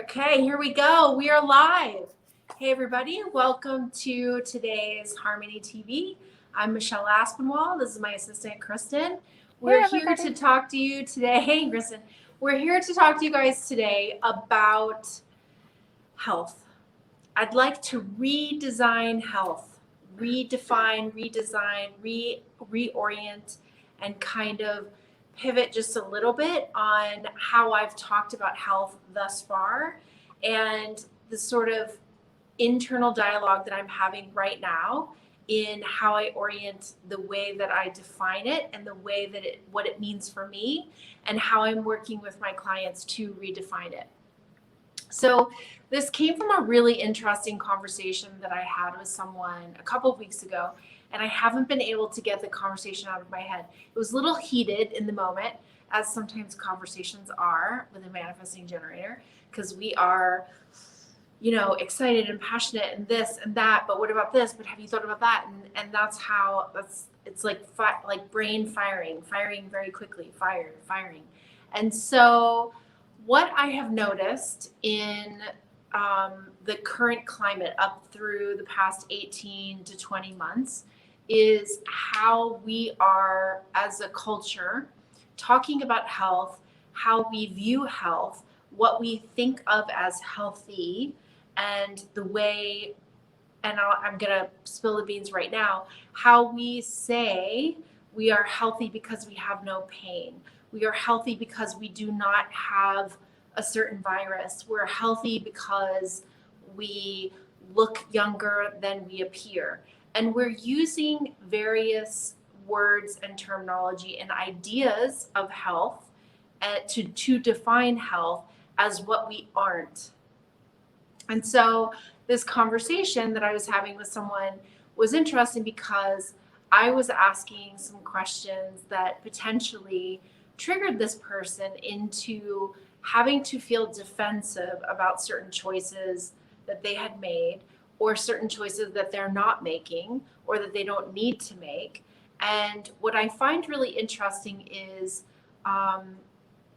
Okay, here we go. We are live. Hey, everybody. Welcome to today's Harmony TV. I'm Michelle Aspinwall. This is my assistant, Kristen. We're here to talk to you today. Hey, Kristen. We're here to talk to you guys today about health. I'd like to redesign health, redefine, redesign, reorient, and kind of pivot just a little bit on how I've talked about health thus far and the sort of internal dialogue that I'm having right now in how I orient the way that I define it and the way that what it means for me and how I'm working with my clients to redefine it. So this came from a really interesting conversation that I had with someone a couple of weeks ago, and I haven't been able to get the conversation out of my head. It was a little heated in the moment, as sometimes conversations are with a manifesting generator, because we are, excited and passionate and this and that, but what about this? But have you thought about that? And it's like brain firing very quickly, firing. And so what I have noticed in the current climate up through the past 18 to 20 months is how we are, as a culture, talking about health, how we view health, what we think of as healthy, and the way, and I'm going to spill the beans right now, how we say we are healthy because we have no pain. We are healthy because we do not have a certain virus. We're healthy because we look younger than we appear. And we're using various words and terminology and ideas of health to define health as what we aren't. And so this conversation that I was having with someone was interesting because I was asking some questions that potentially triggered this person into having to feel defensive about certain choices that they had made, or certain choices that they're not making, or that they don't need to make. And what I find really interesting is,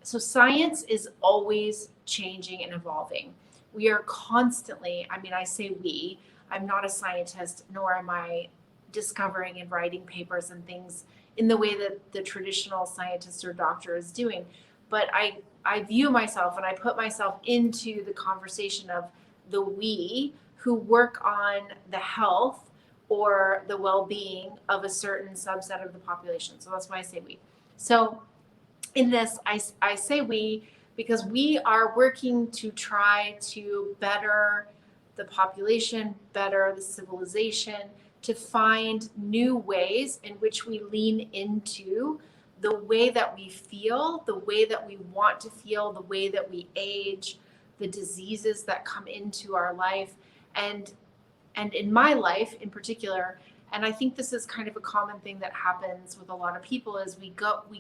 so science is always changing and evolving. We are constantly, I say we, I'm not a scientist, nor am I discovering and writing papers and things in the way that the traditional scientist or doctor is doing. But I view myself and I put myself into the conversation of the we who work on the health or the well-being of a certain subset of the population. So that's why I say we. So in this, I say we because we are working to try to better the population, better the civilization, to find new ways in which we lean into the way that we feel, the way that we want to feel, the way that we age, the diseases that come into our life, and in my life in particular. And I think this is kind of a common thing that happens with a lot of people is we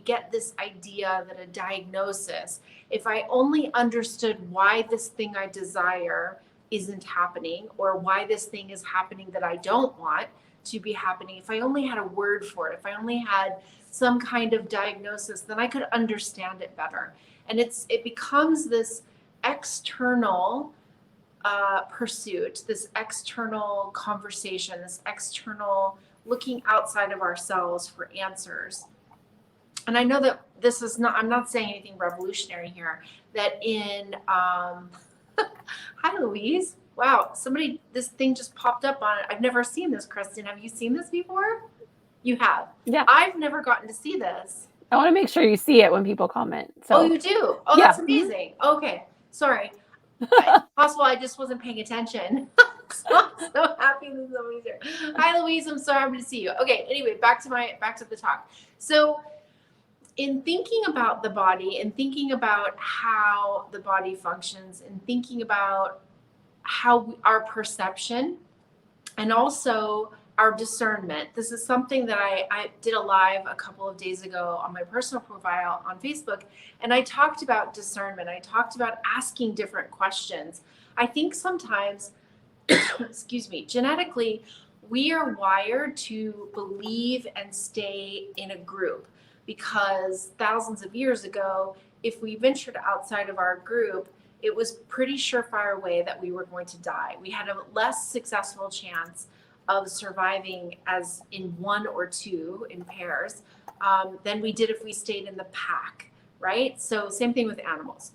get this idea that a diagnosis, if I only understood why this thing I desire isn't happening, or why this thing is happening that I don't want to be happening, if I only had a word for it, if I only had some kind of diagnosis, then I could understand it better. And it becomes this external pursuit, this external conversation, this external looking outside of ourselves for answers. And I know that this is not, I'm not saying anything revolutionary here, that in, hi Louise, wow, this thing just popped up on it. I've never seen this, Kristen. Have you seen this before? You have? Yeah. I've never gotten to see this. I want to make sure you see it when people comment. So. Oh, you do? Oh, yeah. That's amazing. Mm-hmm. Okay. Sorry. Possible I just wasn't paying attention. I'm so happy that somebody's here. Hi, Louise. I'm so happy to see you. Okay. Anyway, back to the talk. So in thinking about the body and thinking about how the body functions and thinking about how our perception and also our discernment. This is something that I did a live a couple of days ago on my personal profile on Facebook, and I talked about discernment. I talked about asking different questions. I think sometimes, genetically, we are wired to believe and stay in a group because thousands of years ago, if we ventured outside of our group, it was pretty surefire way that we were going to die. We had a less successful chance of surviving as in one or two in pairs than we did if we stayed in the pack, right? So same thing with animals.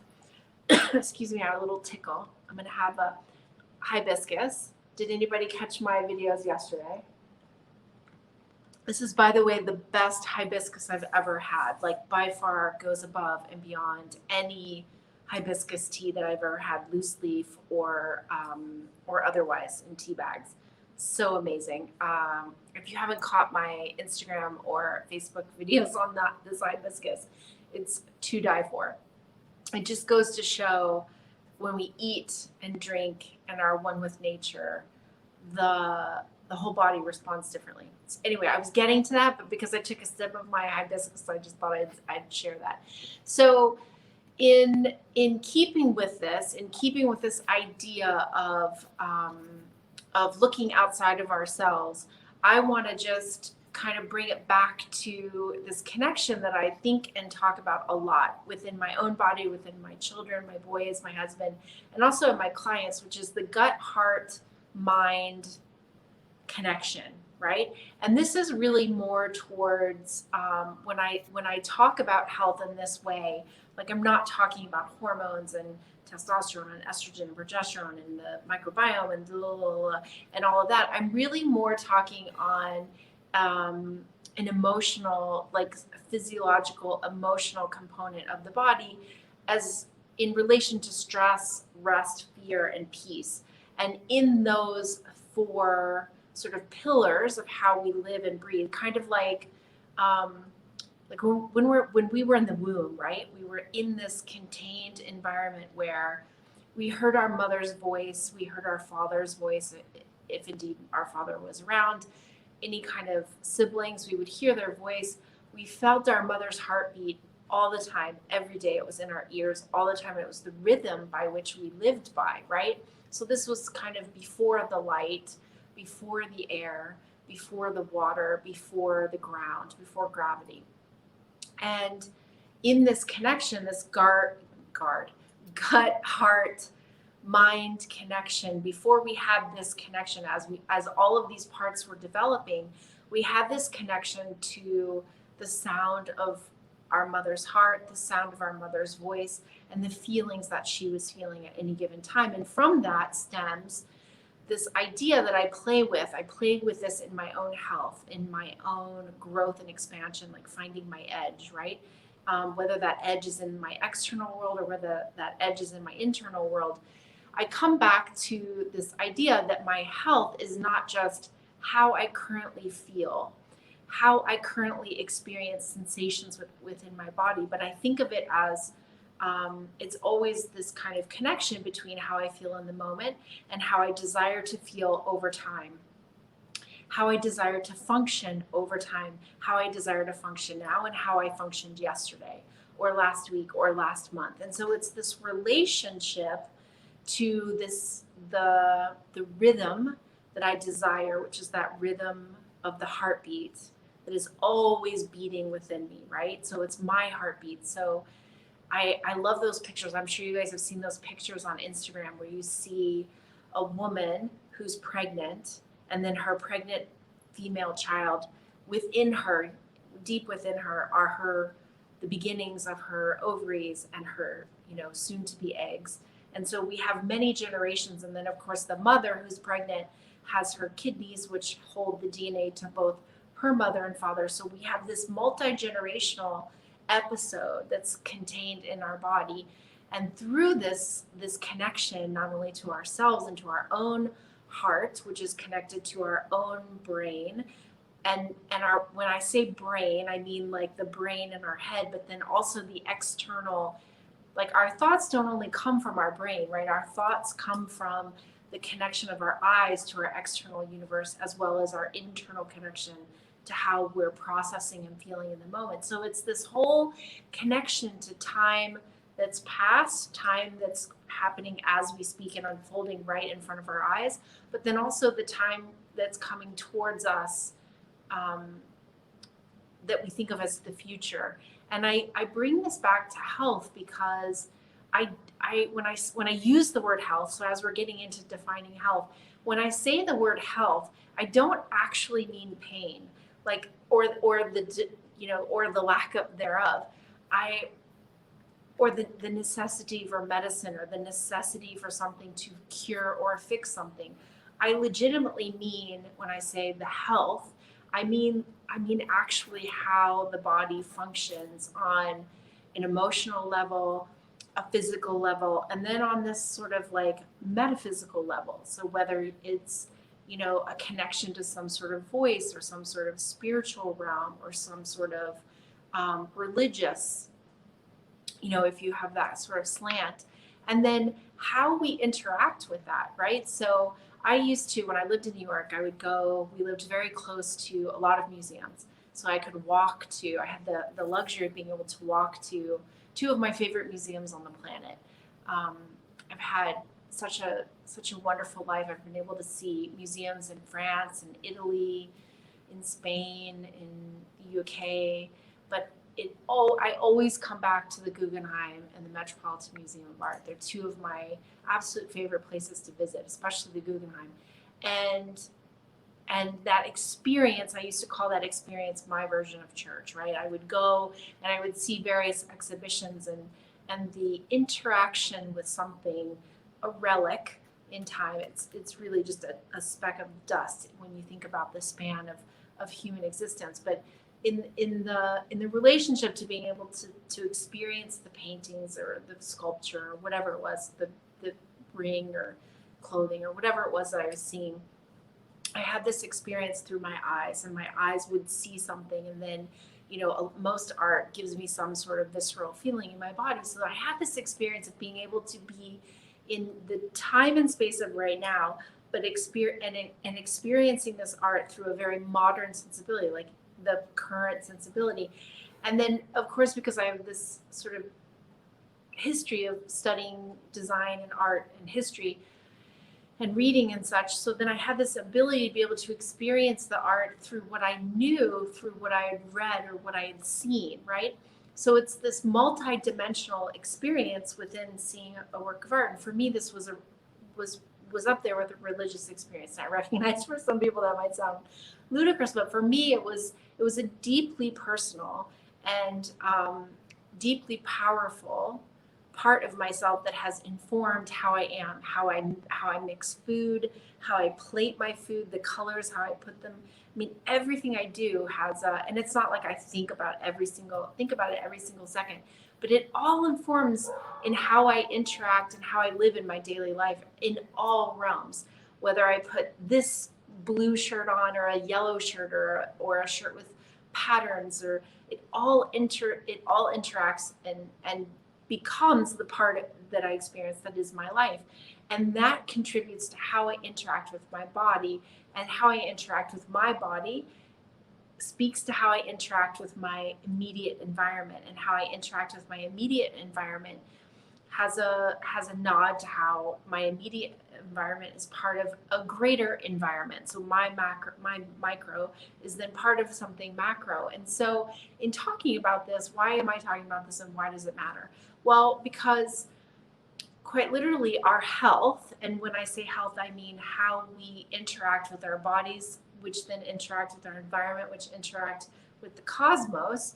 Excuse me, I have a little tickle. I'm gonna have a hibiscus. Did anybody catch my videos yesterday? This is, by the way, the best hibiscus I've ever had. Like, by far goes above and beyond any hibiscus tea that I've ever had, loose leaf or otherwise in tea bags. So amazing. If you haven't caught my Instagram or Facebook videos on this hibiscus, it's to die for. It just goes to show when we eat and drink and are one with nature, the whole body responds differently. So anyway, I was getting to that, but because I took a sip of my hibiscus, I just thought I'd share that. So in keeping with this idea of looking outside of ourselves, I want to just kind of bring it back to this connection that I think and talk about a lot within my own body, within my children, my boys, my husband, and also in my clients, which is the gut, heart, mind connection, right? And this is really more towards when I talk about health in this way, like I'm not talking about hormones and testosterone and estrogen and progesterone and the microbiome and all of that. I'm really more talking on an emotional, like physiological, emotional component of the body as in relation to stress, rest, fear, and peace. And in those four sort of pillars of how we live and breathe, kind of like when we were in the womb, right? We were in this contained environment where we heard our mother's voice, we heard our father's voice, if indeed our father was around, any kind of siblings, we would hear their voice. We felt our mother's heartbeat all the time, every day. It was in our ears all the time. It was the rhythm by which we lived by, right? So this was kind of before the light, before the air, before the water, before the ground, before gravity. And in this connection, this gut, heart, mind connection, before we had this connection, as all of these parts were developing, we had this connection to the sound of our mother's heart, the sound of our mother's voice, and the feelings that she was feeling at any given time. And from that stems this idea that I play with this in my own health, in my own growth and expansion, like finding my edge, right? Whether that edge is in my external world or whether that edge is in my internal world, I come back to this idea that my health is not just how I currently feel, how I currently experience sensations within my body, but I think of it as it's always this kind of connection between how I feel in the moment and how I desire to feel over time, how I desire to function over time, how I desire to function now, and how I functioned yesterday or last week or last month. And so it's this relationship to the rhythm that I desire, which is that rhythm of the heartbeat that is always beating within me, right? So it's my heartbeat. So I love those pictures. I'm sure you guys have seen those pictures on Instagram where you see a woman who's pregnant and then her pregnant female child within her, deep within her, are the beginnings of her ovaries and her, soon to be eggs. And so we have many generations. And then of course the mother who's pregnant has her kidneys, which hold the DNA to both her mother and father. So we have this multi-generational episode that's contained in our body. And through this connection, not only to ourselves and to our own heart, which is connected to our own brain, and our, when I say brain, I mean like the brain in our head, but then also the external, like our thoughts don't only come from our brain, right? Our thoughts come from the connection of our eyes to our external universe, as well as our internal connection to how we're processing and feeling in the moment. So it's this whole connection to time that's past, time that's happening as we speak and unfolding right in front of our eyes, but then also the time that's coming towards us that we think of as the future. And I bring this back to health because when I use the word health, so as we're getting into defining health, when I say the word health, I don't actually mean pain, like or the or the lack of thereof. I or the necessity for medicine or the necessity for something to cure or fix something. I legitimately mean when I say the health, I mean actually how the body functions on an emotional level, a physical level, and then on this sort of like metaphysical level. So whether it's a connection to some sort of voice or some sort of spiritual realm or some sort of religious, if you have that sort of slant, and then how we interact with that, right? So I used to, when I lived in New York, we lived very close to a lot of museums. So I could walk to, I had the luxury of being able to walk to two of my favorite museums on the planet. Um, I've had such a wonderful life. I've been able to see museums in France and Italy, in Spain, in the UK, but I always come back to the Guggenheim and the Metropolitan Museum of Art. They're two of my absolute favorite places to visit, especially the Guggenheim. And that experience, I used to call that experience my version of church, right? I would go and I would see various exhibitions, and the interaction with something, a relic in time. It's really just a speck of dust when you think about the span of human existence. But in the relationship to being able to experience the paintings or the sculpture or whatever it was, the ring or clothing or whatever it was that I was seeing, I had this experience through my eyes, and my eyes would see something, and then most art gives me some sort of visceral feeling in my body. So I had this experience of being able to be in the time and space of right now, but experiencing this art through a very modern sensibility, like the current sensibility. And then, of course, because I have this sort of history of studying design and art and history and reading and such, so then I had this ability to be able to experience the art through what I knew, through what I had read or what I had seen, right? So it's this multi-dimensional experience within seeing a work of art. And for me, this was up there with a religious experience. And I recognize for some people that might sound ludicrous, but for me, it was a deeply personal and deeply powerful part of myself that has informed how I am, how I mix food, how I plate my food, the colors, how I put them. I mean, everything I do has and it's not like I think about it every single second, but it all informs in how I interact and how I live in my daily life in all realms. Whether I put this blue shirt on or a yellow shirt or a shirt with patterns, or it all interacts and becomes the part that I experience that is my life. And that contributes to how I interact with my body, and how I interact with my body speaks to how I interact with my immediate environment, and how I interact with my immediate environment has a nod to how my immediate environment is part of a greater environment. So my micro is then part of something macro. And so in talking about this, why am I talking about this, and why does it matter? Well, because quite literally our health, and when I say health, I mean how we interact with our bodies, which then interact with our environment, which interact with the cosmos,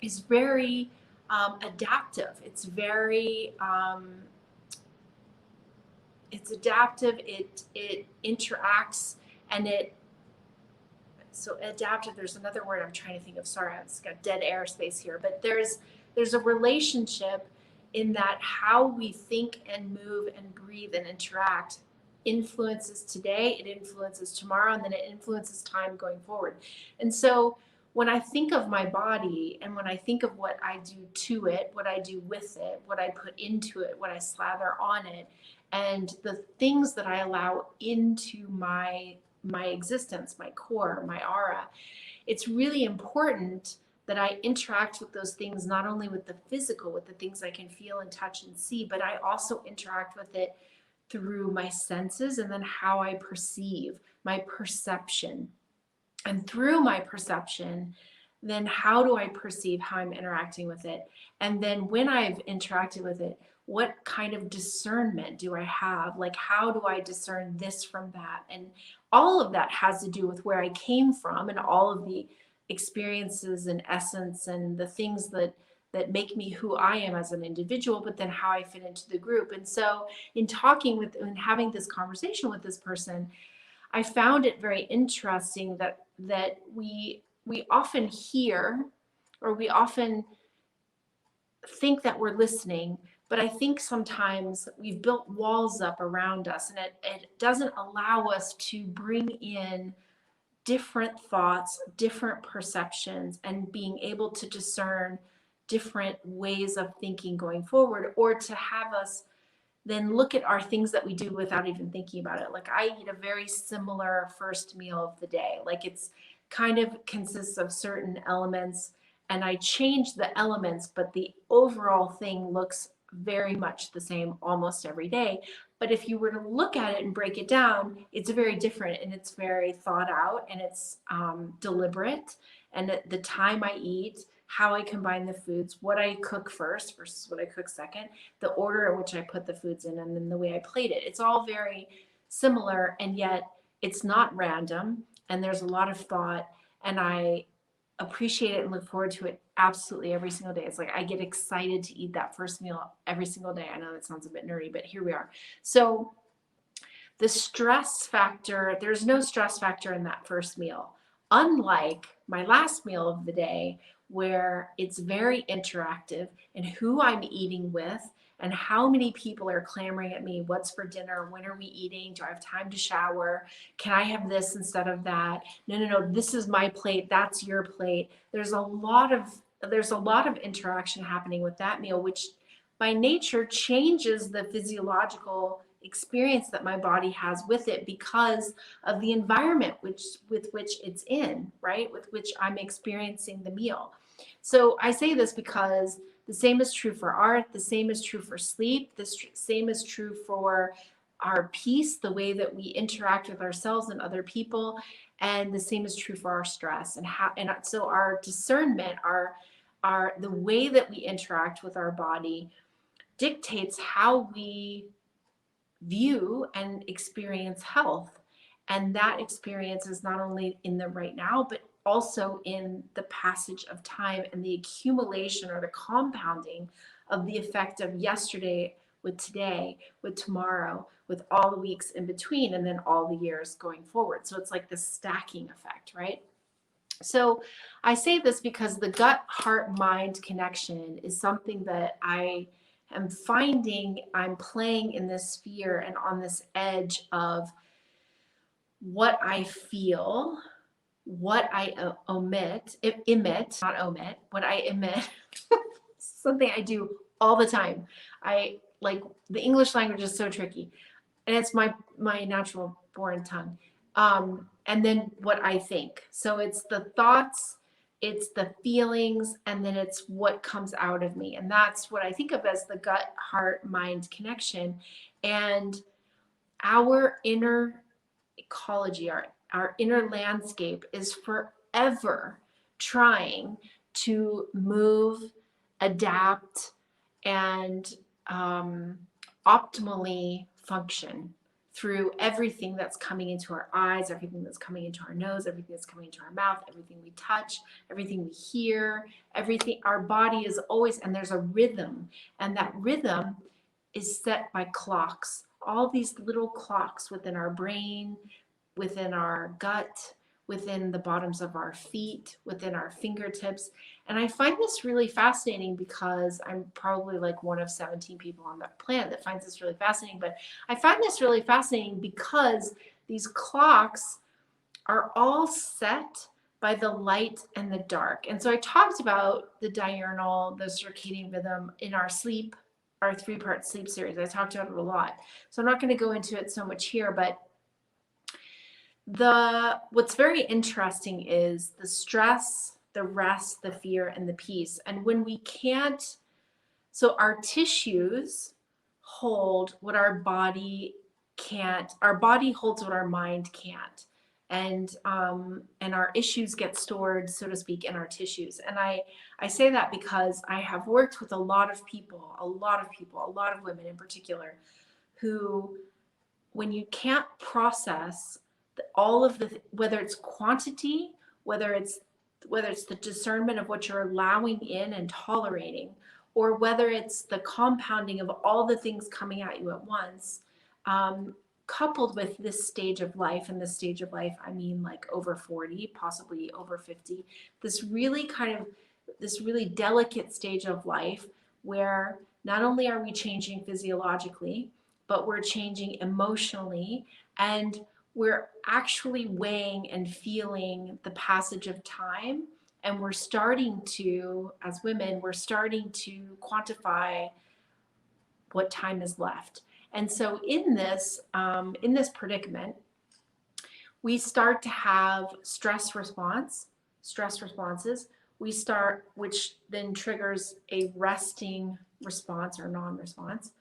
is very adaptive. It's very it's adaptive. It interacts, and so adaptive. There's another word I'm trying to think of. Sorry, I've just got dead air space here. But there's a relationship in that how we think and move and breathe and interact influences today, it influences tomorrow, and then it influences time going forward. And so when I think of my body, and when I think of what I do to it, what I do with it, what I put into it, what I slather on it, and the things that I allow into my existence, my core, my aura, it's really important that I interact with those things, not only with the physical, with the things I can feel and touch and see, but I also interact with it through my senses, and then how I perceive, my perception. And through my perception, then how do I perceive how I'm interacting with it? And then when I've interacted with it, what kind of discernment do I have? Like, how do I discern this from that? And all of that has to do with where I came from and all of the experiences and essence and the things that make me who I am as an individual, but then how I fit into the group. And so in talking with and having this conversation with this person, I found it very interesting that we often hear, or we often think that we're listening, but I think sometimes we've built walls up around us, and it doesn't allow us to bring in different thoughts, different perceptions, and being able to discern different ways of thinking going forward, or to have us then look at our things that we do without even thinking about it. Like, I eat a very similar first meal of the day. Like, it's kind of consists of certain elements, and I change the elements, but the overall thing looks very much the same almost every day. But if you were to look at it and break it down, it's very different, and it's very thought out, and it's deliberate. And the time I eat, how I combine the foods, what I cook first versus what I cook second, the order in which I put the foods in, and then the way I plate it. It's all very similar, and yet it's not random, and there's a lot of thought, and I appreciate it and look forward to it absolutely every single day. It's like I get excited to eat that first meal every single day. I know that sounds a bit nerdy, but here we are. So the stress factor, there's no stress factor in that first meal. Unlike my last meal of the day, where it's very interactive in who I'm eating with and how many people are clamoring at me. What's for dinner? When are we eating? Do I have time to shower? Can I have this instead of that? No, this is my plate. That's your plate. There's a lot of interaction happening with that meal, which by nature changes the physiological experience that my body has with it because with which it's in, right? With which I'm experiencing the meal. So I say this because the same is true for art, the same is true for sleep, the same is true for our peace, the way that we interact with ourselves and other people, and the same is true for our stress. And so our discernment, our the way that we interact with our body dictates how we view and experience health. And that experience is not only in the right now, but also in the passage of time and the accumulation or the compounding of the effect of yesterday with today, with tomorrow, with all the weeks in between, and then all the years going forward. So it's like this stacking effect, right? So I say this because the gut heart mind connection is something that I am finding I'm playing in this sphere and on this edge of what I feel, what I what I emit, something I do all the time. I like the English language is so tricky, and it's my natural born tongue. And then what I think. So it's the thoughts, it's the feelings, and then it's what comes out of me. And that's what I think of as the gut heart mind connection. And our inner ecology, our inner landscape is forever trying to move, adapt, and optimally function through everything that's coming into our eyes, everything that's coming into our nose, everything that's coming into our mouth, everything we touch, everything we hear, everything. Our body is always, and there's a rhythm, and that rhythm is set by clocks, all these little clocks within our brain, within our gut, within the bottoms of our feet, within our fingertips. And I find this really fascinating because I'm probably like one of 17 people on the planet that finds this really fascinating. But I find this really fascinating because these clocks are all set by the light and the dark. And so I talked about the diurnal, the circadian rhythm in our sleep, our 3-part sleep series. I talked about it a lot. So I'm not going to go into it so much here, but what's very interesting is the stress, the rest, the fear, and the peace. And when we can't, so our tissues hold what our body can't, our body holds what our mind can't. and our issues get stored, so to speak, in our tissues. And I say that because I have worked with a lot of people, a lot of women in particular, who, when you can't process all of the, whether it's quantity, whether it's the discernment of what you're allowing in and tolerating, or whether it's the compounding of all the things coming at you at once, coupled with this stage of life. And this stage of life, I mean like over 40, possibly over 50, this really delicate stage of life where not only are we changing physiologically, but we're changing emotionally, and we're actually weighing and feeling the passage of time. And we're starting to, as women, we're starting to quantify what time is left. And so in this predicament, we start to have stress responses. We start, which then triggers a resting response or non-response,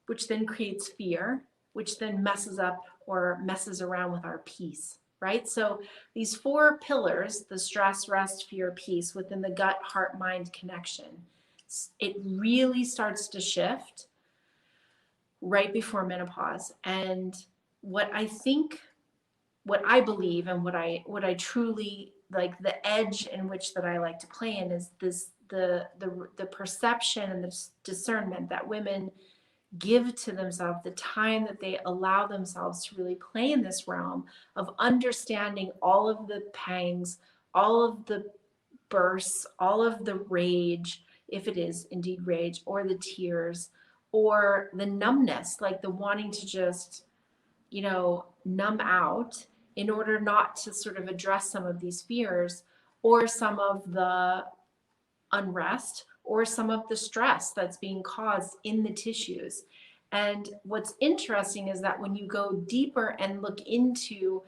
which then creates fear, which then messes around with our peace, right? So these 4 pillars, the stress, rest, fear, peace, within the gut, heart, mind connection, it really starts to shift right before menopause. And what I believe, and what I truly like, the edge in which that I like to play in, is this, the perception and the discernment that women give to themselves, the time that they allow themselves to really play in this realm of understanding all of the pangs, all of the bursts, all of the rage, if it is indeed rage, or the tears, or the numbness, like the wanting to just, numb out in order not to sort of address some of these fears, or some of the unrest, or some of the stress that's being caused in the tissues. And what's interesting is that when you go deeper and look into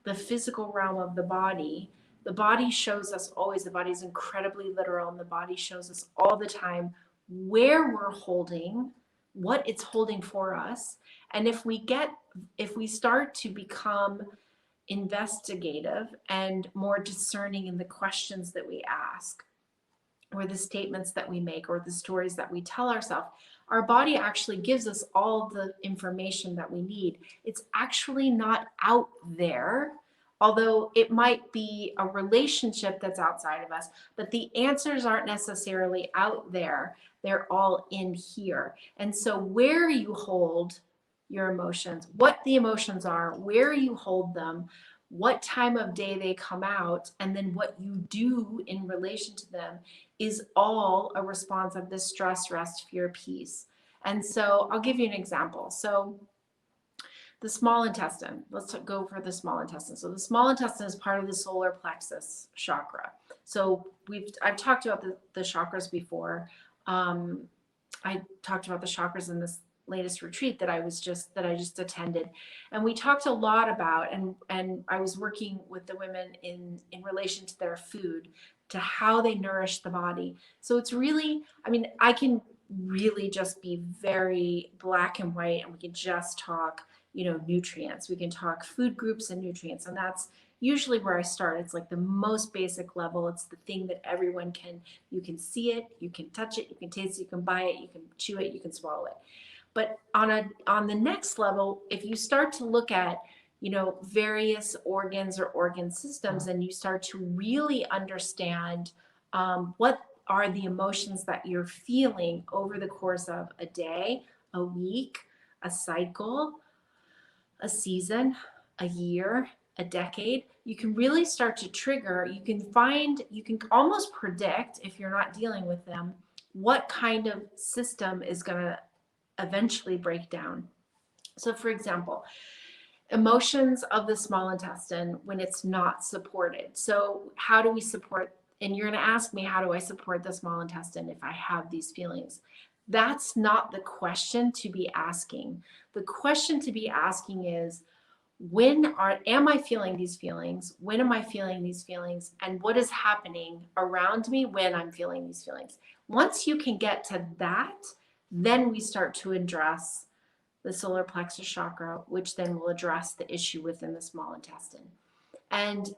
the physical realm of the body shows us always, the body is incredibly literal, and the body shows us all the time where we're holding, what it's holding for us. And if we start to become investigative and more discerning in the questions that we ask, or the statements that we make, or the stories that we tell ourselves, our body actually gives us all the information that we need. It's actually not out there, although it might be a relationship that's outside of us, but the answers aren't necessarily out there. They're all in here. And so where you hold your emotions, what the emotions are, where you hold them, what time of day they come out, and then what you do in relation to them, is all a response of this stress, rest, fear, peace. And so I'll give you an example. So the small intestine, let's go for the small intestine. So the small intestine is part of the solar plexus chakra. So I've talked about the chakras before. I talked about the chakras in this latest retreat that I just attended, and we talked a lot about, and I was working with the women in relation to their food, to how they nourish the body. So it's really, I can really just be very black and white, and we can just talk, nutrients. We can talk food groups and nutrients, and that's usually where I start. It's like the most basic level. It's the thing that everyone you can see it, you can touch it, you can taste it, you can buy it, you can chew it, you can swallow it. But on the next level, if you start to look at, various organs or organ systems, and you start to really understand what are the emotions that you're feeling over the course of a day, a week, a cycle, a season, a year, a decade, you can really start to trigger, you can almost predict, if you're not dealing with them, what kind of system is going to eventually break down. So for example, emotions of the small intestine when it's not supported. So how do we support, and you're going to ask me, how do I support the small intestine if I have these feelings? That's not the question to be asking. The question to be asking is, am I feeling these feelings? When am I feeling these feelings? And what is happening around me when I'm feeling these feelings? Once you can get to that, then we start to address the solar plexus chakra, which then will address the issue within the small intestine. And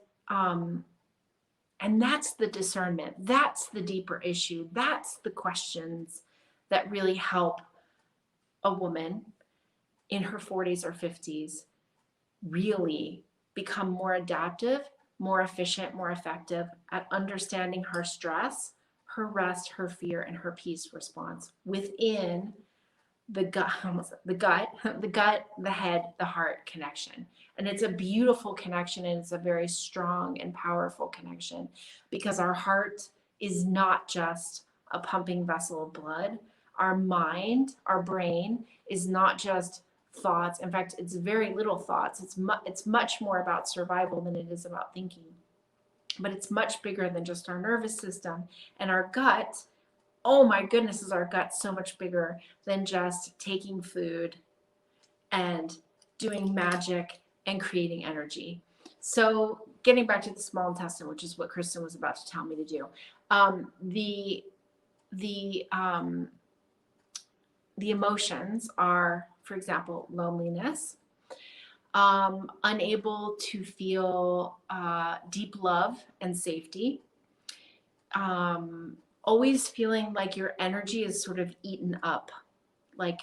that's the discernment. That's the deeper issue. That's the questions that really help a woman in her 40s or 50s really become more adaptive, more efficient, more effective at understanding her stress, her rest, her fear, and her peace response within the gut, the head, the heart connection. And it's a beautiful connection, and it's a very strong and powerful connection, because our heart is not just a pumping vessel of blood. Our mind, our brain is not just thoughts. In fact, it's very little thoughts. It's much more about survival than it is about thinking. But it's much bigger than just our nervous system. And our gut, oh my goodness, is our gut so much bigger than just taking food and doing magic and creating energy. So getting back to the small intestine, which is what Kristen was about to tell me to do, the emotions are, for example, loneliness, unable to feel deep love and safety, always feeling like your energy is sort of eaten up, like,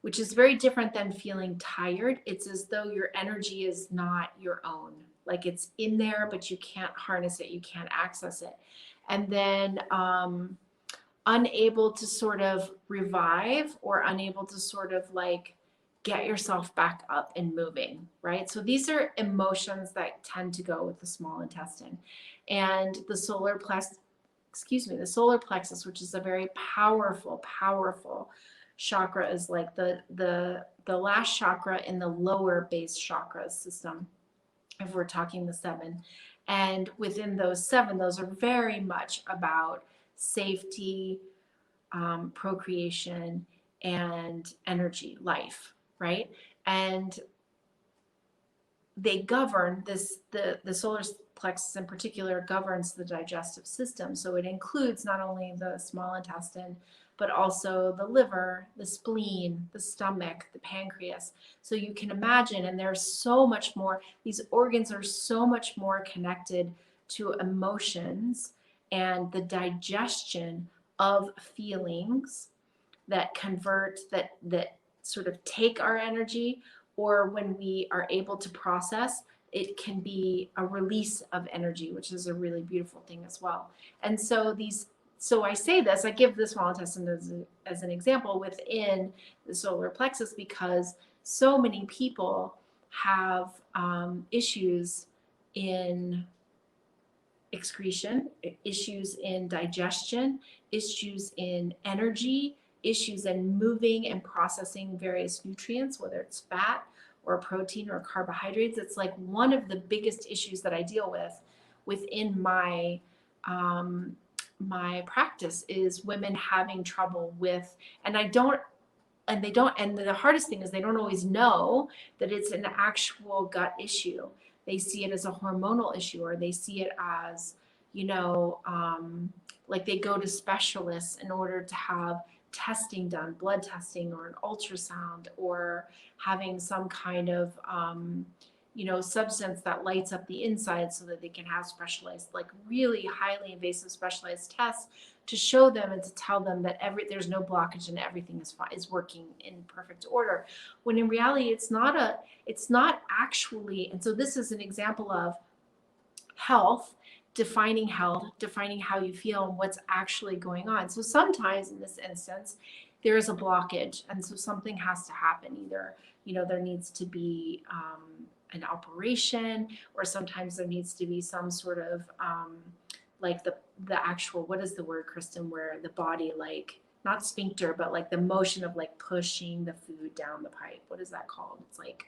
which is very different than feeling tired. It's as though your energy is not your own. Like, it's in there, but you can't harness it. You can't access it. And then unable to sort of revive, or unable to sort of like get yourself back up and moving, right? So these are emotions that tend to go with the small intestine. And the solar plexus, which is a very powerful chakra, is like the last chakra in the lower base chakra system, if we're talking the 7. And within those 7, those are very much about safety, procreation, and energy, life, right? And they govern this, the solar plexus in particular governs the digestive system. So it includes not only the small intestine, but also the liver, the spleen, the stomach, the pancreas. So you can imagine, and there's so much more, these organs are so much more connected to emotions and the digestion of feelings that convert, that sort of take our energy, or when we are able to process, it can be a release of energy, which is a really beautiful thing as well. And so I say this, I give the small intestine as an example within the solar plexus, because so many people have issues in excretion, issues in digestion, issues in energy, issues in moving and processing various nutrients, whether it's fat or protein or carbohydrates. It's like one of the biggest issues that I deal with within my my practice is women having trouble with, and the hardest thing is they don't always know that it's an actual gut issue. They see it as a hormonal issue, or they see it as, like they go to specialists in order to have testing done, blood testing or an ultrasound, or having some kind of, substance that lights up the inside so that they can have specialized, like really highly invasive specialized tests to show them and to tell them that there's no blockage and everything is fine, is working in perfect order. When in reality, it's not actually. And so this is an example of health, defining how you feel and what's actually going on. So sometimes in this instance, there is a blockage, and so something has to happen. Either, there needs to be an operation, or sometimes there needs to be some sort of like the actual, what is the word, Kristen, where the body, like, not sphincter, but like the motion of like pushing the food down the pipe. What is that called? It's like,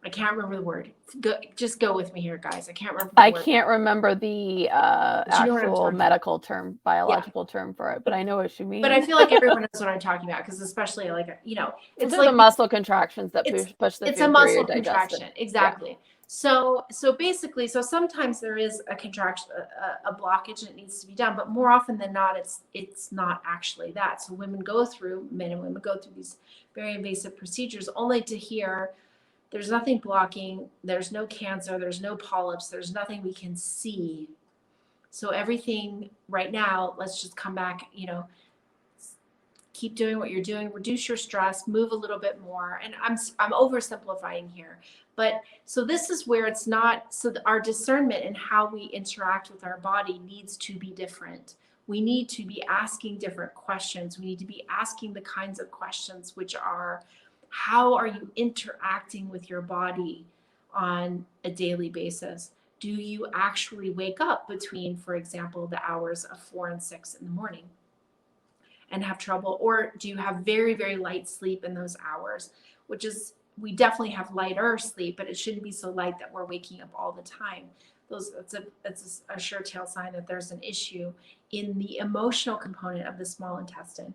I can't remember the word. Just go with me here, guys. I can't remember the word. I can't remember the actual medical term, biological term for it, but I know what you mean. But I feel like everyone knows what I'm talking about, because especially like, it's like the muscle contractions that push the food it's a muscle through your contraction. Exactly. Yeah. So basically, sometimes there is a contraction, a blockage, and it needs to be done, but more often than not, it's not actually that. So men and women go through these very invasive procedures only to hear There's nothing blocking. There's no cancer. There's no polyps. There's nothing we can see. So everything right now, let's just come back, keep doing what you're doing, reduce your stress, move a little bit more. And I'm oversimplifying here. But so this is where it's not, so our discernment and how we interact with our body needs to be different. We need to be asking different questions. We need to be asking the kinds of questions which are, how are you interacting with your body on a daily basis? Do you actually wake up between, for example, the hours of 4 and 6 in the morning and have trouble? Or do you have very, very light sleep in those hours, which is, we definitely have lighter sleep, but it shouldn't be so light that we're waking up all the time. It's a sure tell sign that there's an issue in the emotional component of the small intestine.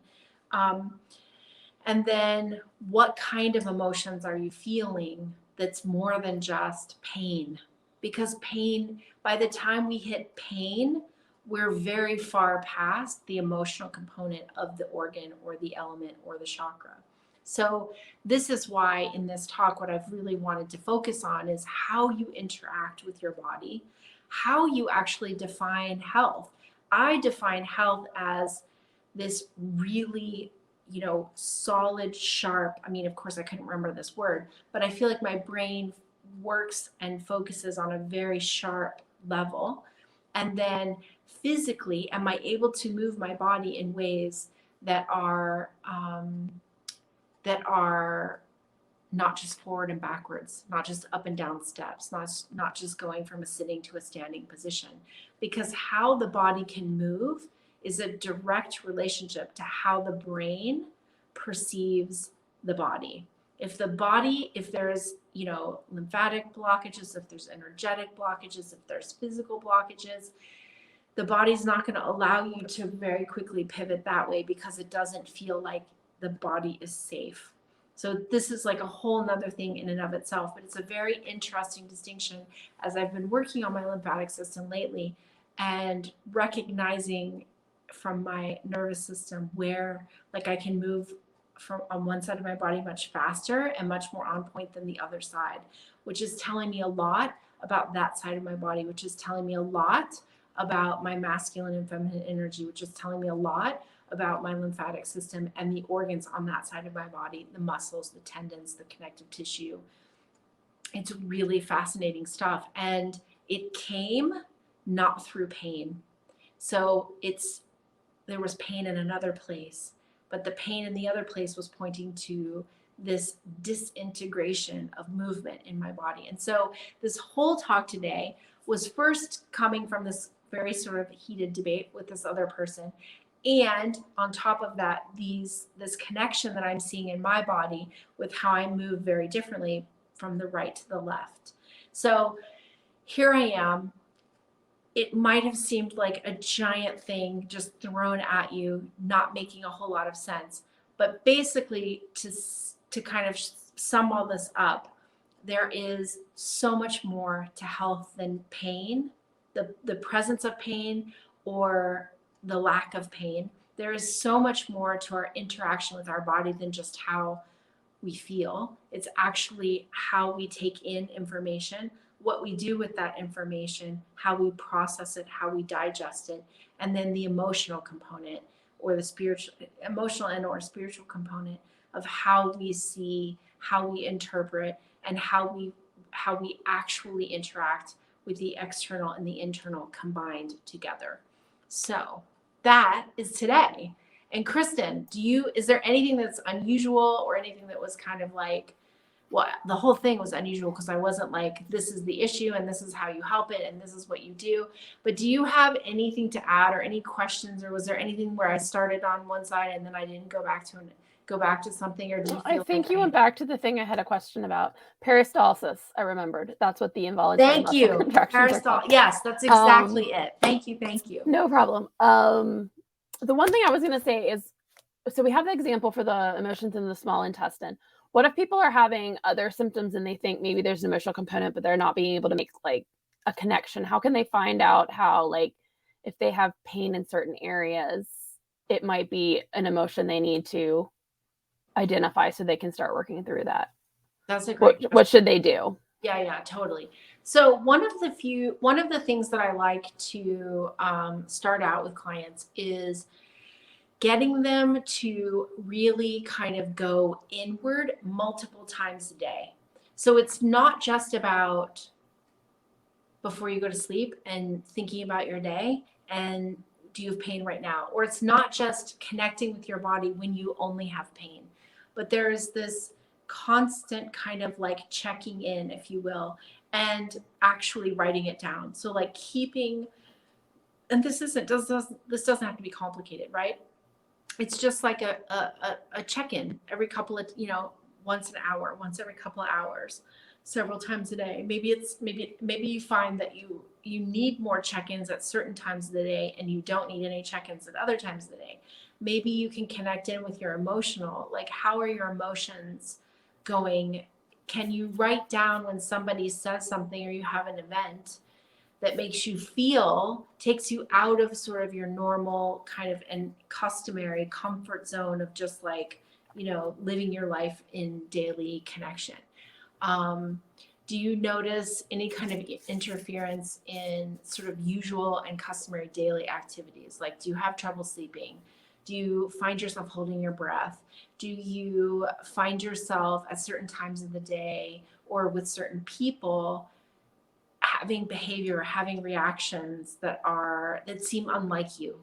And then what kind of emotions are you feeling that's more than just pain? Because pain, by the time we hit pain, we're very far past the emotional component of the organ or the element or the chakra. So this is why in this talk, what I've really wanted to focus on is how you interact with your body, how you actually define health. I define health as this really, solid, sharp. I mean, of course, I couldn't remember this word, but I feel like my brain works and focuses on a very sharp level. And then physically, am I able to move my body in ways that are not just forward and backwards, not just up and down steps, not just going from a sitting to a standing position? Because how the body can move is a direct relationship to how the brain perceives the body. If there's, lymphatic blockages, if there's energetic blockages, if there's physical blockages, the body's not going to allow you to very quickly pivot that way because it doesn't feel like the body is safe. So this is like a whole nother thing in and of itself, but it's a very interesting distinction as I've been working on my lymphatic system lately and recognizing from my nervous system where like I can move from on one side of my body much faster and much more on point than the other side, which is telling me a lot about that side of my body, which is telling me a lot about my masculine and feminine energy, which is telling me a lot about my lymphatic system and the organs on that side of my body, the muscles, the tendons, the connective tissue. It's really fascinating stuff. And it came not through pain. So there was pain in another place, but the pain in the other place was pointing to this disintegration of movement in my body. And so this whole talk today was first coming from this very sort of heated debate with this other person. And on top of that, this connection that I'm seeing in my body with how I move very differently from the right to the left. So here I am. It might have seemed like a giant thing just thrown at you, not making a whole lot of sense. But basically, to kind of sum all this up, there is so much more to health than pain, the presence of pain or the lack of pain. There is so much more to our interaction with our body than just how we feel. It's actually how we take in information, what we do with that information, how we process it, how we digest it, and then the emotional component or the emotional and or spiritual component of how we see, how we interpret, and how we actually interact with the external and the internal combined together. So that is today. And Kristen, is there anything that's unusual or anything that was kind of like, well, the whole thing was unusual because I wasn't like, this is the issue and this is how you help it and this is what you do. But do you have anything to add or any questions, or was there anything where I started on one side and then I didn't go back to something? Or do you feel I think you went back to the thing I had a question about. Peristalsis, I remembered. That's what the involuntary muscle contractions are called. Yes, that's exactly it. Thank you. No problem. The one thing I was going to say is, so we have the example for the emotions in the small intestine. What if people are having other symptoms and they think maybe there's an emotional component, but they're not being able to make like a connection? How can they find out how, like, if they have pain in certain areas, it might be an emotion they need to identify so they can start working through that? That's a great question. What should they do? Yeah, totally. So one of the things that I like to start out with clients is getting them to really kind of go inward multiple times a day. So it's not just about before you go to sleep and thinking about your day and do you have pain right now? Or it's not just connecting with your body when you only have pain, but there's this constant kind of like checking in, if you will, and actually writing it down. So like keeping, and this doesn't have to be complicated, right? It's just like a check-in every couple of, once an hour, once every couple of hours, several times a day. Maybe you find that you need more check-ins at certain times of the day and you don't need any check-ins at other times of the day. Maybe you can connect in with your emotional, like how are your emotions going? Can you write down when somebody says something or you have an event that makes you feel, takes you out of sort of your normal kind of and customary comfort zone of just like, living your life in daily connection. Do you notice any kind of interference in sort of usual and customary daily activities? Like, do you have trouble sleeping? Do you find yourself holding your breath? Do you find yourself at certain times of the day or with certain people having behavior, having reactions that seem unlike you,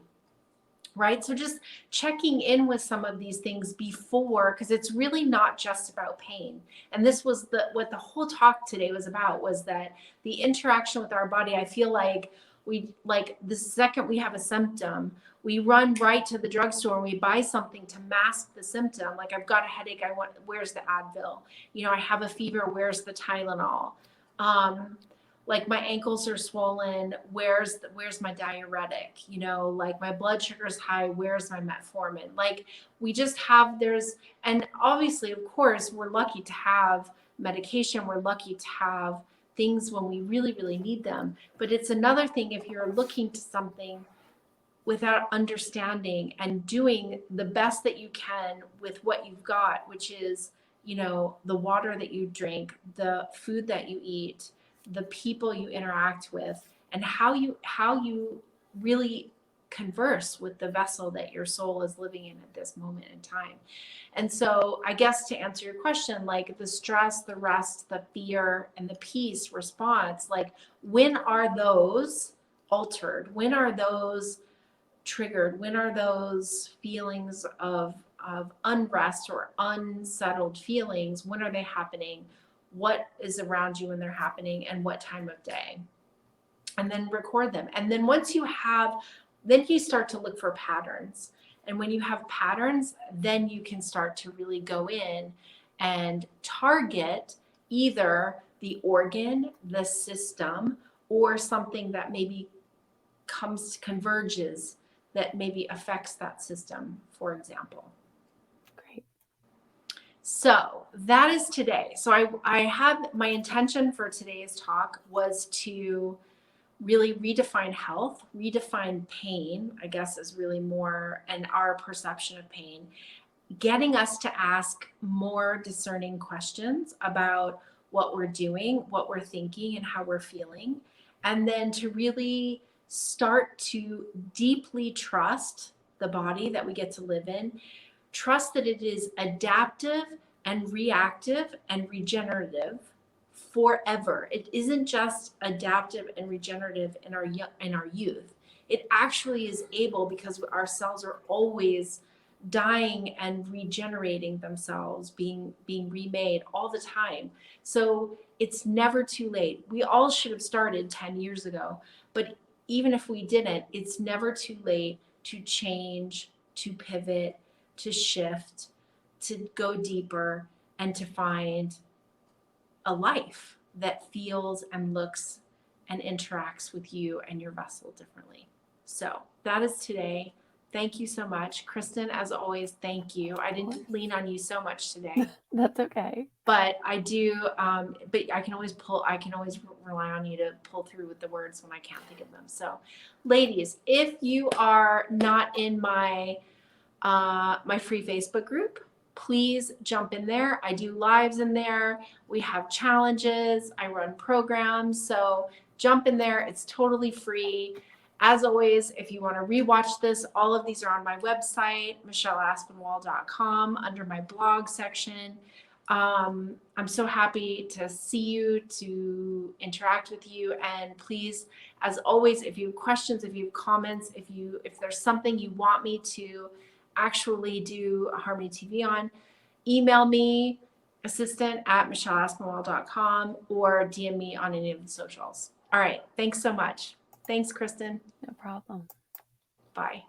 right? So just checking in with some of these things before, because it's really not just about pain. And this was what the whole talk today was about, was that the interaction with our body. I feel like the second we have a symptom, we run right to the drugstore and we buy something to mask the symptom. Like, I've got a headache, where's the Advil? I have a fever, where's the Tylenol? Like, my ankles are swollen, where's my diuretic? Like, my blood sugar's high, where's my metformin? Like, we just have, and obviously, of course, we're lucky to have medication. We're lucky to have things when we really, really need them. But it's another thing if you're looking to something without understanding and doing the best that you can with what you've got, which is, the water that you drink, the food that you eat, the people you interact with, and how you really converse with the vessel that your soul is living in at this moment in time. And so I guess to answer your question, like the stress, the rest, the fear, and the peace response, like, when are those altered? When are those triggered? When are those feelings of unrest or unsettled feelings? When are they happening? What is around you when they're happening, and what time of day? And then record them. And then once you have, then you start to look for patterns. And when you have patterns, then you can start to really go in and target either the organ, the system, or something that maybe converges, that maybe affects that system, for example. Great. So that is today. So I had, my intention for today's talk was to really redefine health, redefine pain, I guess is really more, and our perception of pain, getting us to ask more discerning questions about what we're doing, what we're thinking, and how we're feeling. And then to really start to deeply trust the body that we get to live in, trust that it is adaptive and reactive and regenerative forever. It isn't just adaptive and regenerative in our youth. It actually is able, because our cells are always dying and regenerating themselves, being remade all the time. So it's never too late. We all should have started 10 years ago, but even if we didn't, it's never too late to change, to pivot, to shift, to go deeper, and to find a life that feels and looks and interacts with you and your vessel differently. So that is today. Thank you so much. Kristen, as always, thank you. I didn't lean on you so much today. That's okay. But I do, but I can always rely on you to pull through with the words when I can't think of them. So ladies, if you are not in my free Facebook group, please jump in there. I do lives in there. We have challenges. I run programs. So jump in there. It's totally free. As always, if you want to rewatch this, all of these are on my website, michelleaspinwall.com, under my blog section. I'm so happy to see you, to interact with you. And please, as always, if you have questions, if you have comments, if there's something you want me to actually do a Harmony TV on, email me, assistant@michelleaspinwall.com, or DM me on any of the socials. All right. Thanks so much. Thanks, Kristen. No problem. Bye.